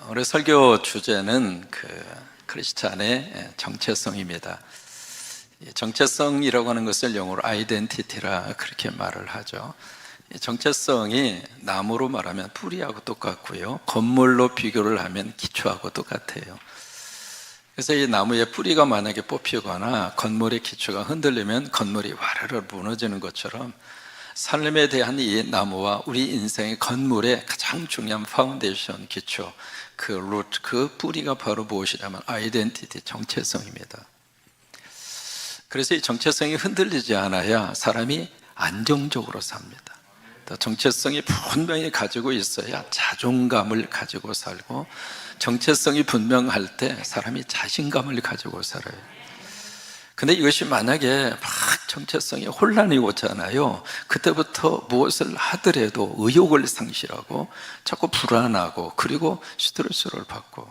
오늘 설교 주제는 크리스찬의 정체성입니다. 정체성이라고 하는 것을 영어로 아이덴티티라 그렇게 말을 하죠. 정체성이 나무로 말하면 뿌리하고 똑같고요, 건물로 비교를 하면 기초하고 똑같아요. 그래서 이 나무의 뿌리가 만약에 뽑히거나 건물의 기초가 흔들리면 건물이 와르르 무너지는 것처럼 삶에 대한 이 나무와 우리 인생의 건물의 가장 중요한 파운데이션, 기초, 그 루트, 그 뿌리가 바로 무엇이냐면 아이덴티티, 정체성입니다. 그래서 이 정체성이 흔들리지 않아야 사람이 안정적으로 삽니다. 또 정체성이 분명히 가지고 있어야 자존감을 가지고 살고, 정체성이 분명할 때 사람이 자신감을 가지고 살아요. 근데 이것이 만약에 막 정체성이 혼란이 오잖아요. 그때부터 무엇을 하더라도 의욕을 상실하고 자꾸 불안하고, 그리고 스트레스를 받고.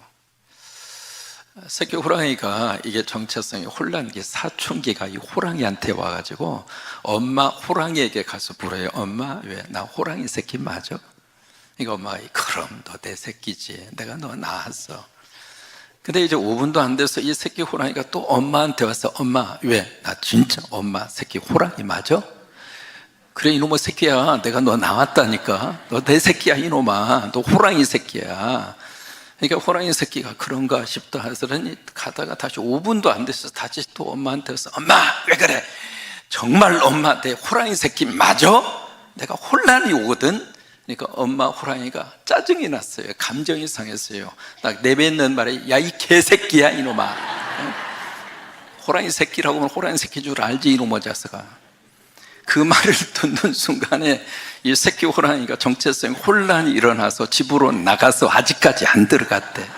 새끼 호랑이가 이게 정체성이 혼란기, 사춘기가 이 호랑이한테 와가지고 엄마 호랑이에게 가서 물어요. 엄마, 왜 나 호랑이 새끼 맞아? 그러니까 엄마가 그럼 너 내 새끼지, 내가 너 낳았어. 근데 이제 5분도 안 돼서 이 새끼 호랑이가 또 엄마한테 와서 엄마, 왜 나 진짜 엄마 새끼 호랑이 맞아? 그래 이놈의 새끼야, 내가 너 낳았다니까, 너 내 새끼야 이놈아, 너 호랑이 새끼야. 그러니까 호랑이 새끼가 그런가 싶다 하더니 가다가 다시 5분도 안 돼서 다시 또 엄마한테 와서 엄마 왜 그래, 정말 엄마 내 호랑이 새끼 맞아? 내가 혼란이 오거든. 그러니까 엄마 호랑이가 짜증이 났어요. 감정이 상했어요. 딱 내뱉는 말에 야 이 개새끼야 이놈아. 호랑이 새끼라고 하면 호랑이 새끼인 줄 알지 이놈의 자식아. 그 말을 듣는 순간에 이 새끼 호랑이가 정체성 혼란이 일어나서 집으로 나가서 아직까지 안 들어갔대.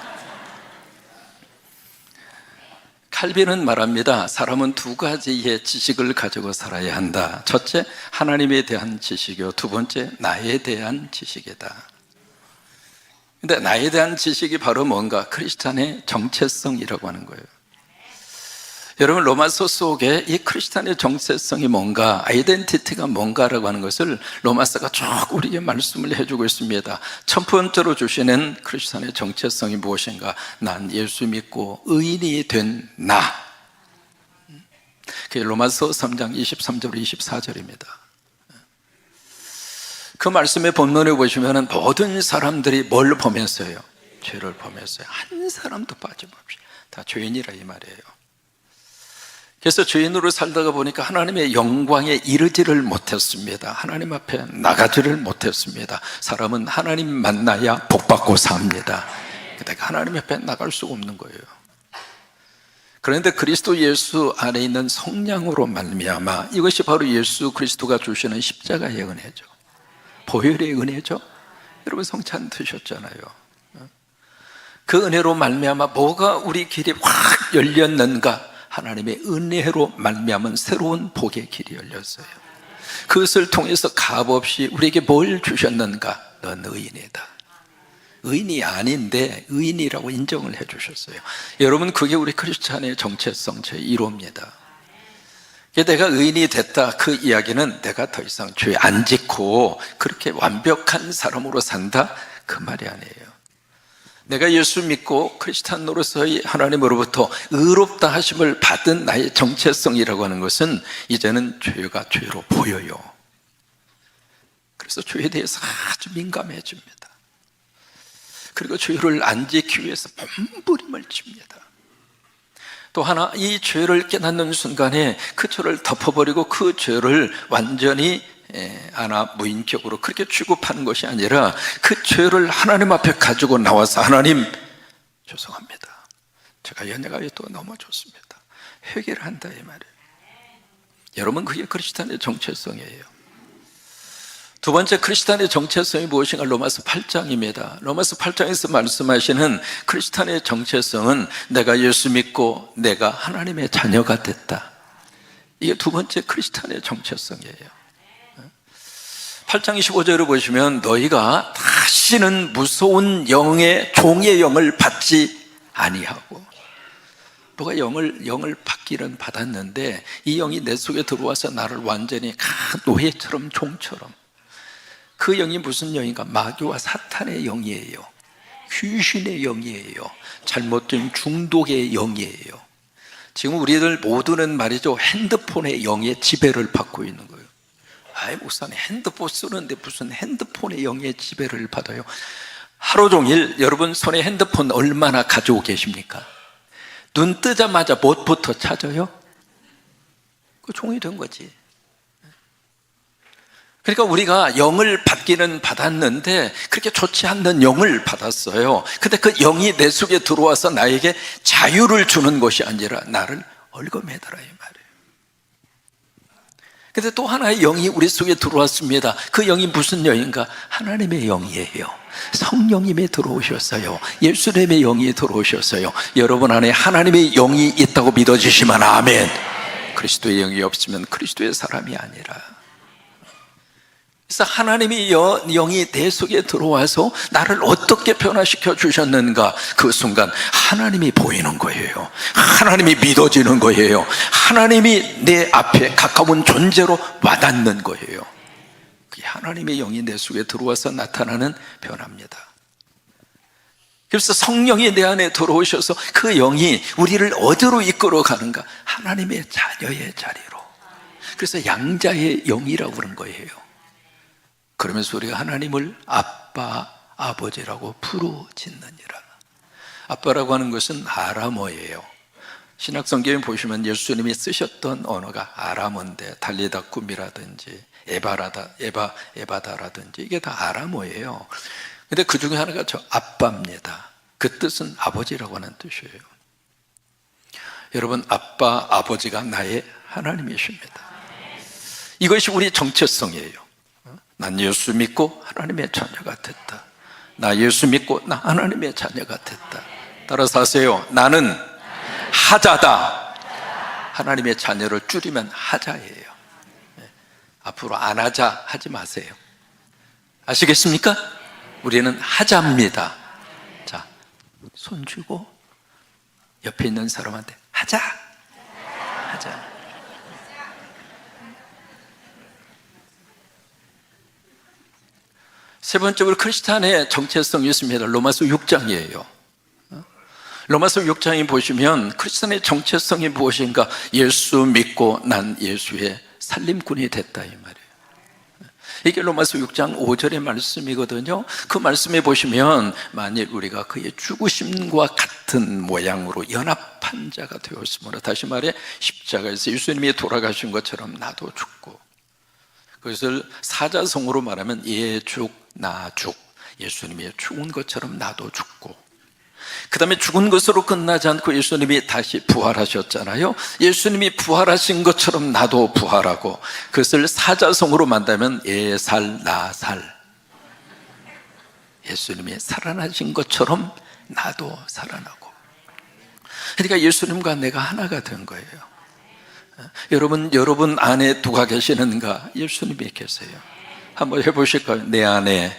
칼빈은 말합니다. 사람은 두 가지의 지식을 가지고 살아야 한다. 첫째, 하나님에 대한 지식이요, 두 번째, 나에 대한 지식이다. 근데 나에 대한 지식이 바로 뭔가? 크리스찬의 정체성이라고 하는 거예요. 여러분, 로마서 속에 이 크리스찬의 정체성이 뭔가, 아이덴티티가 뭔가라고 하는 것을 로마서가 쭉 우리에게 말씀을 해주고 있습니다. 첫 번째로 주시는 크리스찬의 정체성이 무엇인가? 난 예수 믿고 의인이 된 나. 그게 로마서 3장 23절 24절입니다. 그 말씀의 본문에 보시면 모든 사람들이 뭘 보면서요? 죄를 보면서요. 한 사람도 빠짐없이 다 죄인이라 이 말이에요. 그래서 죄인으로 살다가 보니까 하나님의 영광에 이르지를 못했습니다. 하나님 앞에 나가지를 못했습니다. 사람은 하나님 만나야 복받고 삽니다. 내가 하나님 앞에 나갈 수가 없는 거예요. 그런데 그리스도 예수 안에 있는 성령으로 말미암아, 이것이 바로 예수 그리스도가 주시는 십자가의 은혜죠. 보혈의 은혜죠. 여러분 성찬 드셨잖아요. 그 은혜로 말미암아 뭐가 우리 길이 확 열렸는가? 하나님의 은혜로 말미암은 새로운 복의 길이 열렸어요. 그것을 통해서 값없이 우리에게 뭘 주셨는가? 넌 의인이다. 의인이 아닌데 의인이라고 인정을 해주셨어요. 여러분, 그게 우리 크리스찬의 정체성 제1호입니다. 내가 의인이 됐다, 그 이야기는 내가 더 이상 죄 안 짓고 그렇게 완벽한 사람으로 산다, 그 말이 아니에요. 내가 예수 믿고 크리스찬으로서의 하나님으로부터 의롭다 하심을 받은 나의 정체성이라고 하는 것은 이제는 죄가 죄로 보여요. 그래서 죄에 대해서 아주 민감해집니다. 그리고 죄를 안 지키기 위해서 몸부림을 칩니다. 또 하나, 이 죄를 깨닫는 순간에 그 죄를 덮어버리고 그 죄를 완전히 무인격으로 그렇게 취급하는 것이 아니라 그 죄를 하나님 앞에 가지고 나와서 하나님 죄송합니다, 제가 연약하게 또 넘어졌습니다, 회개를 한다 이 말이에요. 여러분, 그게 크리스찬의 정체성이에요. 두 번째 크리스찬의 정체성이 무엇인가? 로마서 8장입니다. 로마서 8장에서 말씀하시는 크리스찬의 정체성은 내가 예수 믿고 내가 하나님의 자녀가 됐다. 이게 두 번째 크리스찬의 정체성이에요. 8장 15절을 보시면 너희가 다시는 무서운 종의 영을 받지 아니하고, 누가 영을 받기는 받았는데 이 영이 내 속에 들어와서 나를 완전히 노예처럼, 종처럼. 그 영이 무슨 영인가? 마귀와 사탄의 영이에요. 귀신의 영이에요. 잘못된 중독의 영이에요. 지금 우리들 모두는 말이죠, 핸드폰의 영의 지배를 받고 있는 거예요. 아이, 목사님 핸드폰 쓰는데 무슨 핸드폰의 영의 지배를 받아요? 하루 종일 여러분 손에 핸드폰 얼마나 가지고 계십니까? 눈 뜨자마자 무엇부터 찾아요? 그 종이 된 거지. 그러니까 우리가 영을 받기는 받았는데 그렇게 좋지 않는 영을 받았어요. 근데 그 영이 내 속에 들어와서 나에게 자유를 주는 것이 아니라 나를 얽어매더라, 이 말이에요. 근데 또 하나의 영이 우리 속에 들어왔습니다. 그 영이 무슨 영인가? 하나님의 영이에요. 성령님이 들어오셨어요. 예수님의 영이 들어오셨어요. 여러분 안에 하나님의 영이 있다고 믿어지시면 아멘. 그리스도의 영이 없으면 그리스도의 사람이 아니라. 그래서 하나님의 영이 내 속에 들어와서 나를 어떻게 변화시켜 주셨는가? 그 순간 하나님이 보이는 거예요. 하나님이 믿어지는 거예요. 하나님이 내 앞에 가까운 존재로 와닿는 거예요. 그게 하나님의 영이 내 속에 들어와서 나타나는 변화입니다. 그래서 성령이 내 안에 들어오셔서 그 영이 우리를 어디로 이끌어 가는가? 하나님의 자녀의 자리로. 그래서 양자의 영이라고 그런 거예요. 그러면서 우리가 하나님을 아빠, 아버지라고 부르짖느니라. 아빠라고 하는 것은 아람어예요. 신약성경에 보시면 예수님이 쓰셨던 언어가 아람어인데, 달리다쿰이라든지 에바다라든지 이게 다 아람어예요. 근데 그 중에 하나가 저 아빠입니다. 그 뜻은 아버지라고 하는 뜻이에요. 여러분, 아빠, 아버지가 나의 하나님이십니다. 이것이 우리 정체성이에요. 난 예수 믿고 하나님의 자녀가 됐다. 나 예수 믿고 나 하나님의 자녀가 됐다. 따라서 하세요. 나는 하자다. 하나님의 자녀를 줄이면 하자예요. 앞으로 안 하자 하지 마세요. 아시겠습니까? 우리는 하자입니다. 자, 손 쥐고 옆에 있는 사람한테 하자. 하자. 세 번째로 크리스찬의 정체성이 있습니다. 로마서 6장이에요. 로마서 6장에 보시면 크리스찬의 정체성이 무엇인가? 예수 믿고 난 예수의 살림꾼이 됐다, 이 말이에요. 이게 로마서 6장 5절의 말씀이거든요. 그 말씀에 보시면 만일 우리가 그의 죽으심과 같은 모양으로 연합한 자가 되었으므로, 다시 말해 십자가에서 예수님이 돌아가신 것처럼 나도 죽고, 그것을 사자성어로 말하면 얘 죽, 나 죽. 예수님이 죽은 것처럼 나도 죽고, 그 다음에 죽은 것으로 끝나지 않고 예수님이 다시 부활하셨잖아요. 예수님이 부활하신 것처럼 나도 부활하고, 그것을 사자성어로 만들면 얘 살, 나 살. 예수님이 살아나신 것처럼 나도 살아나고. 그러니까 예수님과 내가 하나가 된 거예요. 여러분 안에 누가 계시는가? 예수님이 계세요. 한번 해보실까요? 내 안에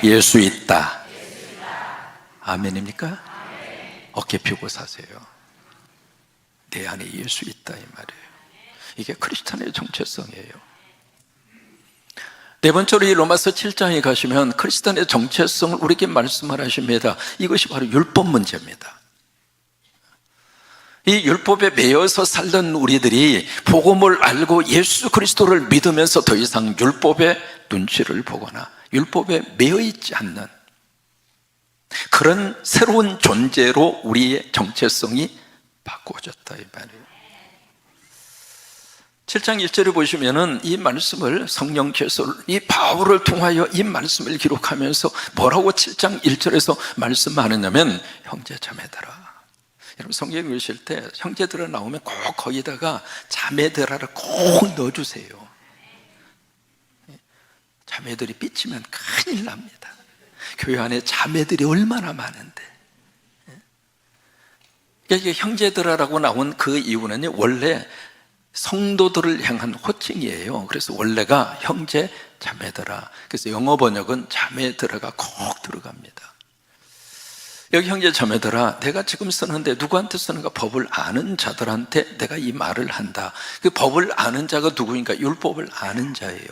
예수 있다. 아멘입니까? 어깨 펴고 사세요. 내 안에 예수 있다, 이 말이에요. 이게 크리스찬의 정체성이에요. 네 번째로 이 로마서 7장에 가시면 크리스찬의 정체성을 우리에게 말씀을 하십니다. 이것이 바로 율법 문제입니다. 이 율법에 매여서 살던 우리들이 복음을 알고 예수 그리스도를 믿으면서 더 이상 율법의 눈치를 보거나 율법에 매여 있지 않는 그런 새로운 존재로 우리의 정체성이 바꾸어졌다, 이 말이에요. 7장 1절을 보시면은 이 말씀을 성령께서 이 바울을 통하여 이 말씀을 기록하면서 뭐라고 7장 1절에서 말씀하느냐면, 형제자매들아. 여러분 성경 읽으실 때 형제들아 나오면 꼭 거기다가 자매들아를 꼭 넣어주세요. 자매들이 삐치면 큰일 납니다. 교회 안에 자매들이 얼마나 많은데. 이게 형제들아라고 나온 그 이유는 원래 성도들을 향한 호칭이에요. 그래서 원래가 형제 자매들아. 그래서 영어 번역은 자매들아가 꼭 들어갑니다. 여기 형제 자매들아, 내가 지금 쓰는데 누구한테 쓰는가? 법을 아는 자들한테 내가 이 말을 한다. 그 법을 아는 자가 누구인가? 율법을 아는 자예요.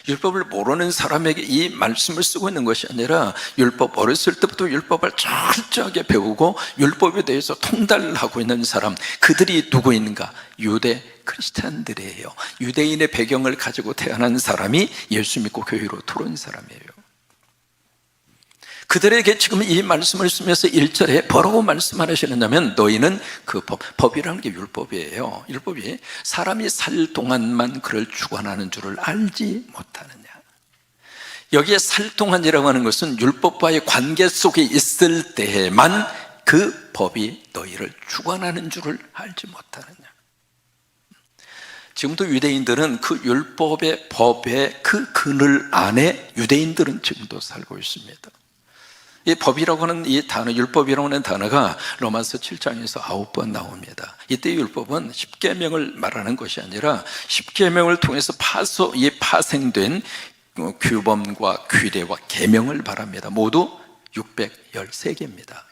율법을 모르는 사람에게 이 말씀을 쓰고 있는 것이 아니라 율법, 어렸을 때부터 율법을 철저하게 배우고 율법에 대해서 통달을 하고 있는 사람, 그들이 누구인가? 유대 크리스찬들이에요. 유대인의 배경을 가지고 태어난 사람이 예수 믿고 교회로 들어온 사람이에요. 그들에게 지금 이 말씀을 쓰면서 1절에 뭐라고 말씀하시느냐면, 너희는 그 법이라는 게 율법이에요. 율법이 사람이 살 동안만 그를 주관하는 줄을 알지 못하느냐. 여기에 살 동안이라고 하는 것은 율법과의 관계 속에 있을 때에만 그 법이 너희를 주관하는 줄을 알지 못하느냐. 지금도 유대인들은 그 율법의 법의 그 그늘 안에 유대인들은 지금도 살고 있습니다. 이 법이라고 하는 이 단어, 율법이라고 하는 단어가 로마서 7장에서 9번 나옵니다. 이때 율법은 십계명을 말하는 것이 아니라 십계명을 통해서 파생된 규범과 규례와 계명을 말합니다. 모두 613개입니다.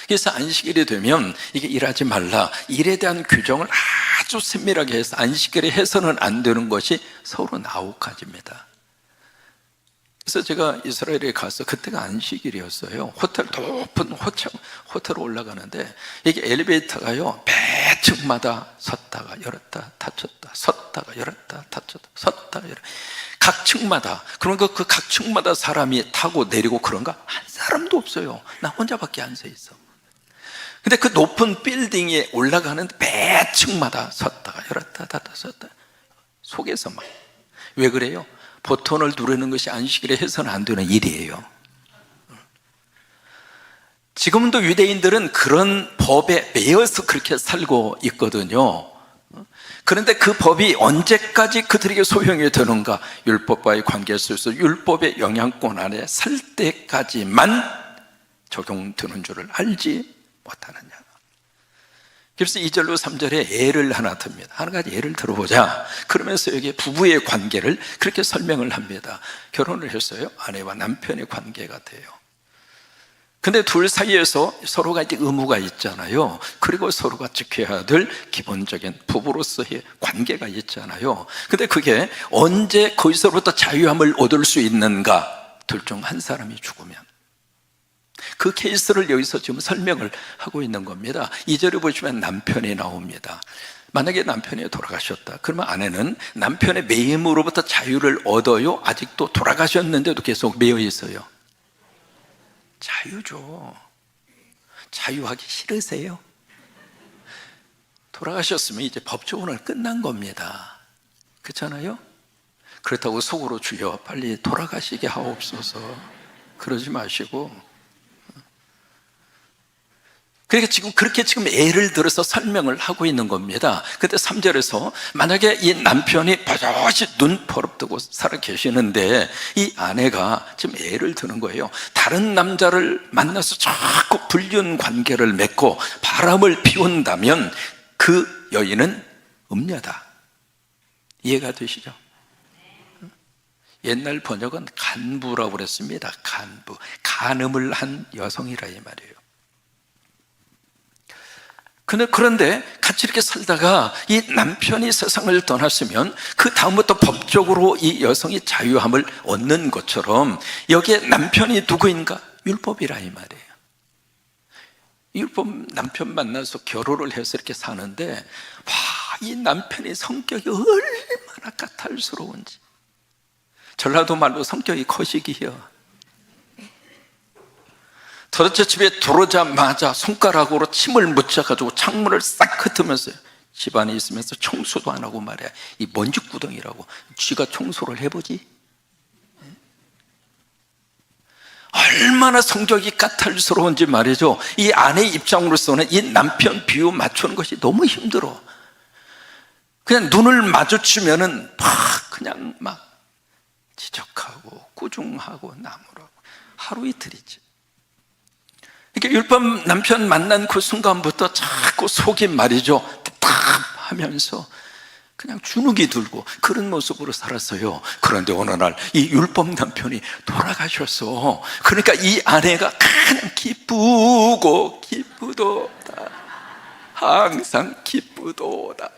그래서 안식일이 되면 이게 일하지 말라, 일에 대한 규정을 아주 세밀하게 해서 안식일에 해서는 안 되는 것이 39가지입니다. 그래서 제가 이스라엘에 가서, 그때가 안식일이었어요. 높은 호텔 올라가는데 이게 엘리베이터가요, 매 층마다 섰다가 열었다 닫혔다, 섰다가 열었다 닫혔다, 섰다가 열었다, 각 층마다. 그러니까 그 각 층마다 사람이 타고 내리고 그런가? 한 사람도 없어요. 나 혼자밖에 안 서 있어. 근데 그 높은 빌딩에 올라가는데 매 층마다 섰다가 열었다 닫았다 섰다, 속에서 막. 왜 그래요? 버튼을 누르는 것이 안식일에 해서는 안 되는 일이에요. 지금도 유대인들은 그런 법에 매여서 그렇게 살고 있거든요. 그런데 그 법이 언제까지 그들에게 소용이 되는가? 율법과의 관계 속에서 율법의 영향권 안에 살 때까지만 적용되는 줄을 알지 못하느냐. 그래서 2절로 3절에 예를 하나 듭니다. 한 가지 예를 들어보자. 그러면서 여기 부부의 관계를 그렇게 설명을 합니다. 결혼을 했어요. 아내와 남편의 관계가 돼요. 근데 둘 사이에서 서로가 이제 의무가 있잖아요. 그리고 서로가 지켜야 될 기본적인 부부로서의 관계가 있잖아요. 근데 그게 언제 거기서부터 자유함을 얻을 수 있는가? 둘 중 한 사람이 죽으면. 그 케이스를 여기서 지금 설명을 하고 있는 겁니다. 2절에 보시면 남편이 나옵니다. 만약에 남편이 돌아가셨다, 그러면 아내는 남편의 매임으로부터 자유를 얻어요? 아직도 돌아가셨는데도 계속 매여 있어요? 자유죠. 자유하기 싫으세요? 돌아가셨으면 이제 법조문을 끝난 겁니다. 그렇잖아요? 그렇다고 속으로 주여 빨리 돌아가시게 하옵소서 그러지 마시고, 그러니까 지금 그렇게 예를 들어서 설명을 하고 있는 겁니다. 근데 3절에서 만약에 이 남편이 버젓이 눈 버릅뜨고 살아 계시는데 이 아내가 지금 예를 드는 거예요. 다른 남자를 만나서 자꾸 불륜 관계를 맺고 바람을 피운다면 그 여인은 음녀다. 이해가 되시죠? 옛날 번역은 간부라고 그랬습니다. 간부, 간음을 한 여성이라 이 말이에요. 그런데 같이 이렇게 살다가 이 남편이 세상을 떠났으면 그 다음부터 법적으로 이 여성이 자유함을 얻는 것처럼 여기에 남편이 누구인가? 율법이라 이 말이에요. 율법 남편 만나서 결혼을 해서 이렇게 사는데, 와, 이 남편의 성격이 얼마나 까탈스러운지. 전라도 말로 성격이 거시기요. 도대체 집에 들어오자마자 손가락으로 침을 묻혀가지고 창문을 싹 흩으면서 집안에 있으면서 청소도 안 하고 말이야. 이 먼지구덩이라고. 쥐가 청소를 해보지? 얼마나 성격이 까탈스러운지 말이죠. 이 아내 입장으로서는 이 남편 비유 맞추는 것이 너무 힘들어. 그냥 눈을 마주치면은 그냥 막 지적하고 꾸중하고 나무라고 하루 이틀이지. 그러니까 율법 남편 만난 그 순간부터 자꾸 속이 말이죠 답답하면서 그냥 주눅이 들고 그런 모습으로 살았어요. 그런데 어느 날 이 율법 남편이 돌아가셨어. 그러니까 이 아내가 그냥 기쁘도다, 항상 기쁘도다.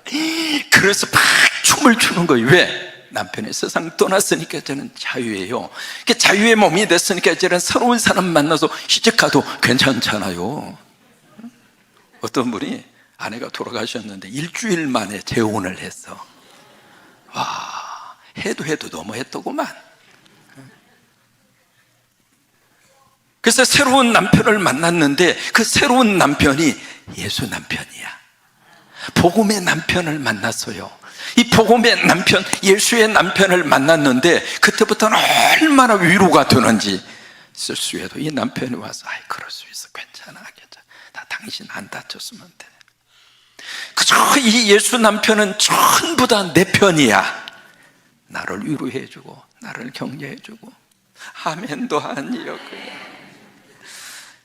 그래서 막 춤을 추는 거예요. 왜? 남편이 세상 떠났으니까 이제는 자유예요. 자유의 몸이 됐으니까 이제는 새로운 사람 만나서 시집가도 괜찮잖아요. 어떤 분이 아내가 돌아가셨는데 일주일 만에 재혼을 했어. 와, 해도 너무했더구만. 그래서 새로운 남편을 만났는데 그 새로운 남편이 예수 남편이야. 복음의 남편을 만났어요. 이 복음의 남편, 예수의 남편을 만났는데 그때부터는 얼마나 위로가 되는지. 쓸수에도 이 남편이 와서 아이 그럴 수 있어, 괜찮아. 다 당신 안 다쳤으면 돼. 그저 이 예수 남편은 전부 다 내 편이야. 나를 위로해주고 나를 격려해주고 아멘도 아니었고요.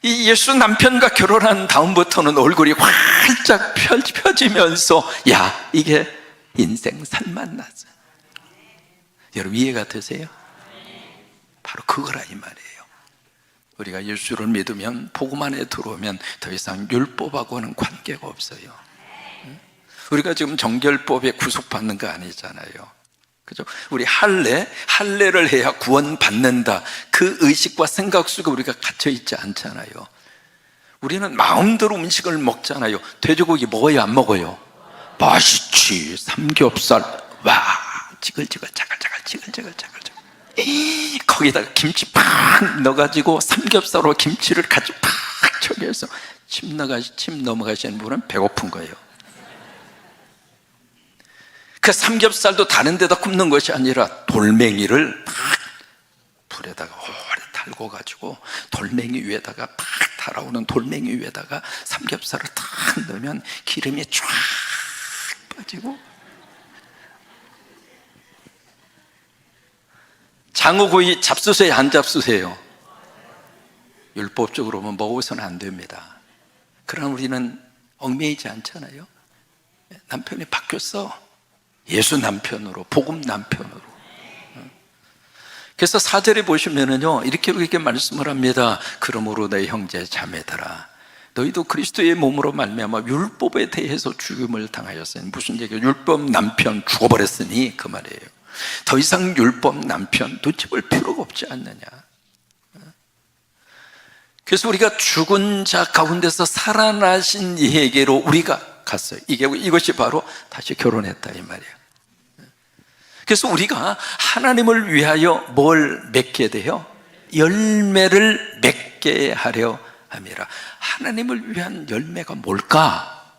이 예수 남편과 결혼한 다음부터는 얼굴이 활짝 펴지면서 야, 이게 인생 살맛났어. 여러분 이해가 되세요? 바로 그거라 이 말이에요. 우리가 예수를 믿으면 복음 안에 들어오면 더 이상 율법하고는 관계가 없어요. 우리가 지금 정결법에 구속받는 거 아니잖아요. 그죠? 우리 할례를 해야 구원받는다. 그 의식과 생각 속에 우리가 갇혀 있지 않잖아요. 우리는 마음대로 음식을 먹잖아요. 돼지고기 먹어요, 안 먹어요? 맛있지. 삼겹살, 와, 지글지글 자글자글 지글지글 자글자글. 거기다가 김치 팍 넣어가지고 삼겹살로 김치를 같이 팍 쳐서 침 넘어가시는 분은 배고픈 거예요. 그 삼겹살도 다른 데다 굽는 것이 아니라 돌멩이를 팍 불에다가 오래 달궈 가지고 돌멩이 위에다가 팍 달아오는 돌멩이 위에다가 삼겹살을 탁 넣으면 기름이 쫙 빠지고, 장어구이 잡수세요, 안 잡수세요? 율법적으로 보면 먹어서는 안 됩니다. 그러나 우리는 얽매이지 않잖아요. 남편이 바뀌었어. 예수 남편으로, 복음 남편으로. 그래서 4절에 보시면은요, 이렇게 말씀을 합니다. 그러므로 내 형제 자매들아, 너희도 그리스도의 몸으로 말미암아 율법에 대해서 죽임을 당하였으니, 무슨 얘기예요? 율법 남편 죽어버렸으니 그 말이에요. 더 이상 율법 남편 눈치볼 필요가 없지 않느냐. 그래서 우리가 죽은 자 가운데서 살아나신 이에게로 우리가 갔어요. 이것이 바로 다시 결혼했다 이 말이에요. 그래서 우리가 하나님을 위하여 뭘 맺게 돼요? 열매를 맺게 하려 함이라. 하나님을 위한 열매가 뭘까?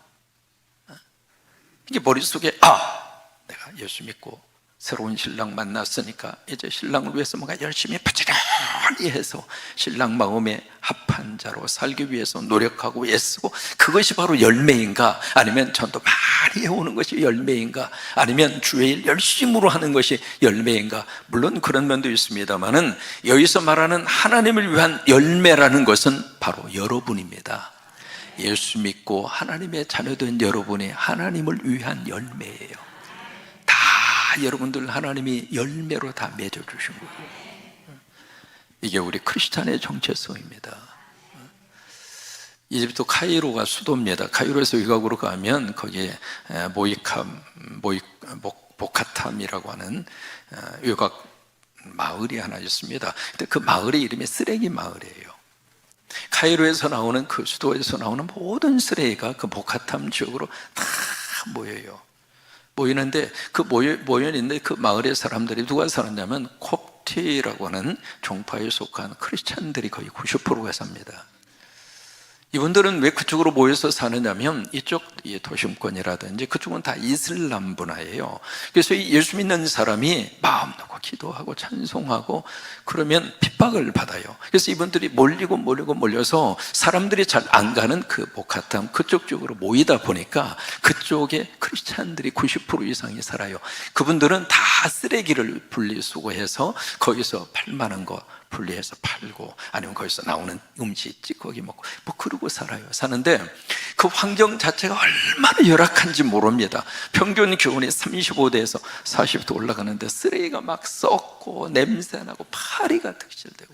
이게 머릿속에 내가 예수 믿고 새로운 신랑 만났으니까 이제 신랑을 위해서 뭔가 열심히 부지런히 해서 신랑 마음에 합한 자로 살기 위해서 노력하고 애쓰고, 그것이 바로 열매인가? 아니면 전도 많이 해오는 것이 열매인가? 아니면 주일 열심으로 하는 것이 열매인가? 물론 그런 면도 있습니다만은 여기서 말하는 하나님을 위한 열매라는 것은 바로 여러분입니다. 예수 믿고 하나님의 자녀된 여러분이 하나님을 위한 열매예요. 여러분들 하나님이 열매로 다 맺어주신 거예요. 이게 우리 크리스찬의 정체성입니다. 이집트 카이로가 수도입니다. 카이로에서 외곽으로 가면 거기에 보카탐이라고 하는 외곽 마을이 하나 있습니다. 근데 그 마을의 이름이 쓰레기 마을이에요. 카이로에서 나오는, 그 수도에서 나오는 모든 쓰레기가 그 보카탐 지역으로 다 모이는데, 그 모여있는데 그 마을의 사람들이 누가 살았냐면 콥티라고 하는 종파에 속한 크리스찬들이 거의 90%가 삽니다. 이분들은 왜 그쪽으로 모여서 사느냐면 이쪽 도심권이라든지 그쪽은 다 이슬람 문화예요. 그래서 이 예수 믿는 사람이 마음 놓고 기도하고 찬송하고 그러면 핍박을 받아요. 그래서 이분들이 몰려서 사람들이 잘 안 가는 그 보카탐 그쪽 쪽으로 모이다 보니까 그쪽에 크리스찬들이 90% 이상이 살아요. 그분들은 다 쓰레기를 분리수거해서 거기서 팔만한 거 분리해서 팔고, 아니면 거기서 나오는 음식 찌꺼기 먹고 뭐 그러고 살아요. 사는데 그 환경 자체가 얼마나 열악한지 모릅니다. 평균 기온이 35도에서 40도 올라가는데 쓰레기가 막 썩고 냄새나고 파리가 득실되고.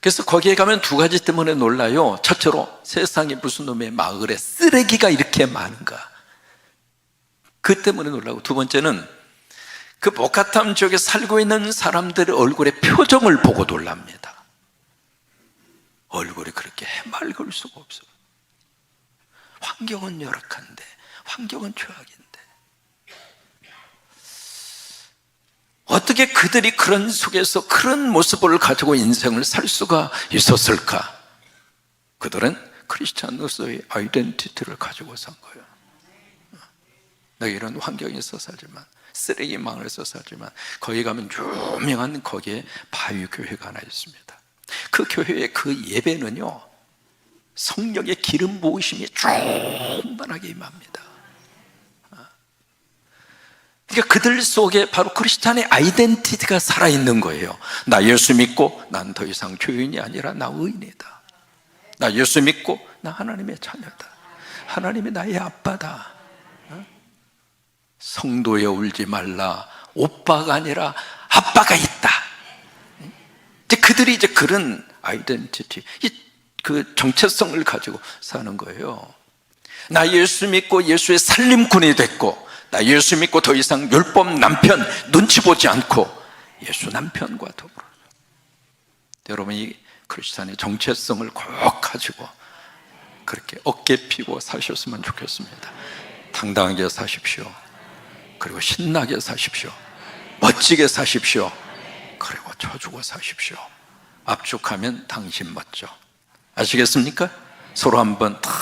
그래서 거기에 가면 두 가지 때문에 놀라요. 첫째로, 세상에 무슨 놈의 마을에 쓰레기가 이렇게 많은가, 그 때문에 놀라고, 두 번째는 그 보카탐 지역에 살고 있는 사람들의 얼굴의 표정을 보고 놀랍니다. 얼굴이 그렇게 해맑을 수가 없어요. 환경은 열악한데, 환경은 최악인데 어떻게 그들이 그런 속에서 그런 모습을 가지고 인생을 살 수가 있었을까? 그들은 크리스찬으로서의 아이덴티티를 가지고 산 거예요. 내가 이런 환경에서 살지만, 쓰레기 망을에서 살지만, 거기 가면 유명한 거기에 바위교회가 하나 있습니다. 그 교회의 그 예배는요, 성령의 기름 부으심이 충만하게 임합니다. 그러니까 그들 속에 바로 크리스찬의 아이덴티티가 살아있는 거예요. 나 예수 믿고 난 더 이상 교인이 아니라 나 의인이다. 나 예수 믿고 나 하나님의 자녀다. 하나님이 나의 아빠다. 성도여 울지 말라. 오빠가 아니라 아빠가 있다. 그들이 이제 그런 아이덴티티, 그 정체성을 가지고 사는 거예요. 나 예수 믿고 예수의 살림꾼이 됐고, 나 예수 믿고 더 이상 율법 남편 눈치 보지 않고 예수 남편과 더불어. 여러분, 이 크리스찬의 정체성을 꼭 가지고 그렇게 어깨 피고 사셨으면 좋겠습니다. 당당하게 사십시오. 그리고 신나게 사십시오. 멋지게 사십시오. 그리고 쳐주고 사십시오. 압축하면 당신 멋져. 아시겠습니까? 서로 한번 탁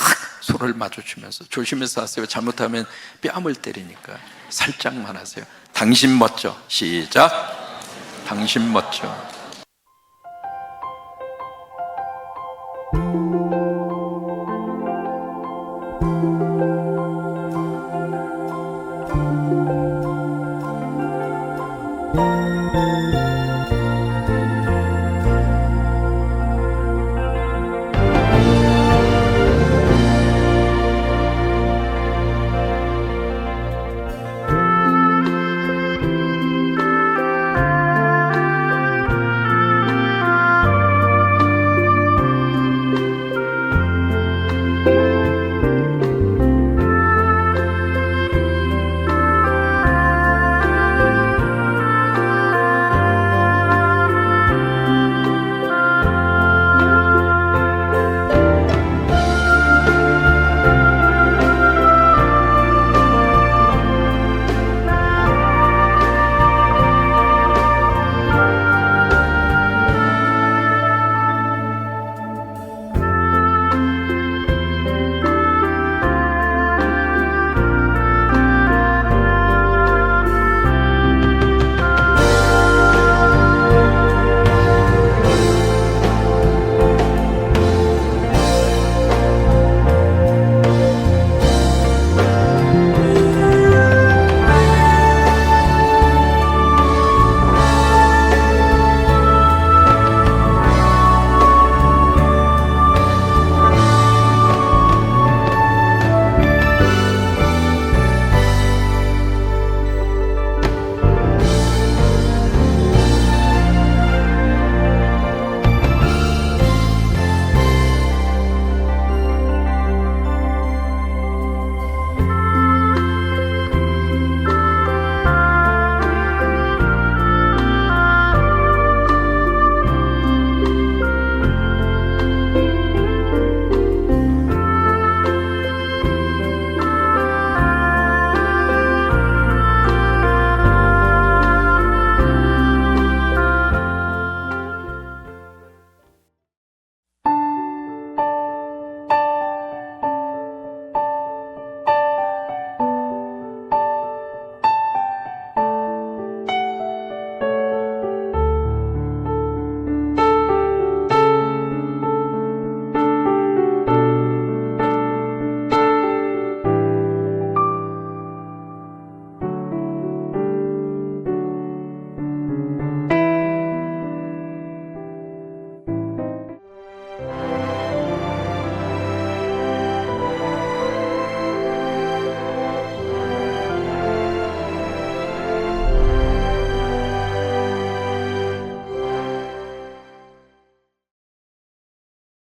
손을 마주치면서 조심해서 하세요. 잘못하면 뺨을 때리니까 살짝만 하세요. 당신 멋져. 시작. 당신 멋져.